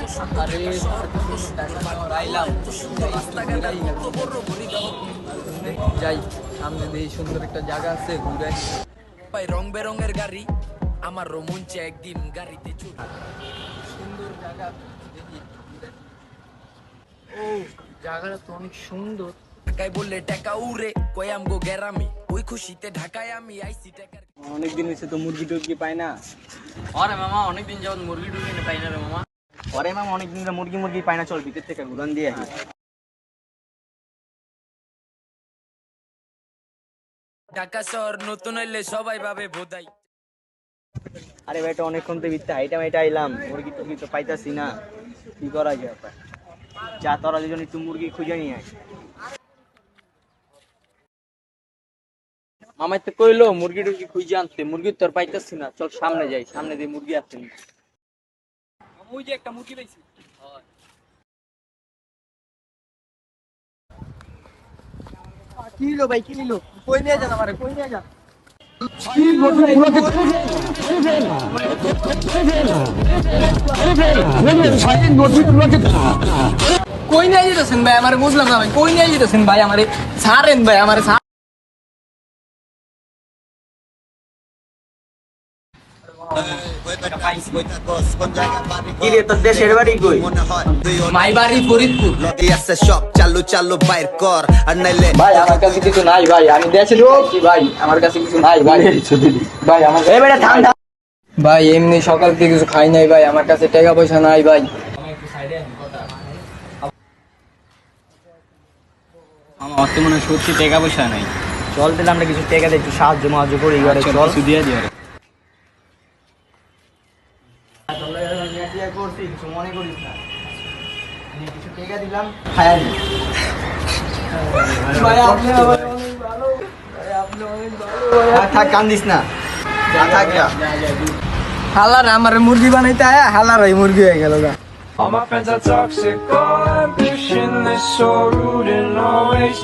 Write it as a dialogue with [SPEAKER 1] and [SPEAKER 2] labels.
[SPEAKER 1] আরে আইলাম যাই সামনে দিয়ে সুন্দর একটা জায়গা আছে ঘুরে
[SPEAKER 2] ভাই রং বেরঙের গাড়ি আমার রোমঞ্চে একদিন গাড়িতে চড়ি
[SPEAKER 1] সুন্দর জায়গা দেখি ঘুরে। ও জায়গাটা তো অনেক সুন্দর।
[SPEAKER 2] ঢাকায় বললে টাকা উড়ে কই আমগো গেরামে ওই খুশিতে ঢাকায় আমি আইসি টাকার
[SPEAKER 3] অনেকদিন হয়েছে তো মুরগি টুরগি পাই না।
[SPEAKER 1] আরে মামা অনেকদিন যাবত মুরগি টুরগি পাই না রে মামা।
[SPEAKER 3] পরে মাম অনেকদিন ধরে মুরগি পাই না, চল ভিতর থেকে ঘুরান দিয়ে আসি।
[SPEAKER 2] ঢাকা শহর নতুন হইলে সবাই ভাবে বোধাই
[SPEAKER 3] আরে ভাই এটা অনেকক্ষণ তো ভিতরে হাইটা আইলাম, মুরগি টুরগি তো পাইতাছি না, কি করা যায়? যা তোরা দুজন একটু মুরগি খুঁজে নিয়ে আয়। মামাই তো কইলো মুরগি টুরগি খুঁজে আনতে, মুরগি তোর পাইতাছি না, চল সামনে যাই, সামনে দিয়ে মুরগি আসছে।
[SPEAKER 1] ওই যে একটা মুরগি পাইছি।
[SPEAKER 3] কি নিলো ভাই, কি নিলো? কই নিয়ে যান আমারে, কই নিয়ে যান?
[SPEAKER 1] কই নিয়ে যেতেছেন ভাই আমার বুঝলাম না ভাই, কই নিয়ে যেতেছেন ভাই আমারে ছাড়েন ভাই আমারে
[SPEAKER 3] কি রে তোর দেশের বাড়ি কই?
[SPEAKER 1] মাই বাড়ি ফরিদপুর।
[SPEAKER 4] চালু চালু বাইর কর আর নাইলে
[SPEAKER 1] ভাই আমার কাছে কিছু নাই ভাই, আমি দেশে ঢুকছি ভাই, আমার কাছে কিছু নাই ভাই। ভাই আমার
[SPEAKER 3] এই বেটা থাম থাম।
[SPEAKER 1] ভাই এমনি সকাল থেকে কিছু খাই নাই ভাই, আমার কাছে টাকা পয়সা নাই ভাই।
[SPEAKER 3] আমার অত মনে হয় সত্যি টাকা পয়সা নাই, চল তাহলে আমরা কিছু টাকা দিয়ে একটু সাহায্য মাহায্য করি, এবারে চল কিছু দিয়ে দিই। কিছু মনে করিস না, আমি কিছু টাকা দিলাম, খায়া নি।
[SPEAKER 1] ভাই আপনি আমার অনেক ভালো, ভাই আপনি অনেক ভালো।
[SPEAKER 3] থাক কান্দিস না, যা থাক যা।
[SPEAKER 1] হালার আমার মুরগি বানাইতে আয়া হালার এই মুরগি হয়ে গেল গা।
[SPEAKER 5] All my friends are toxic, all ambitionless, so rude and always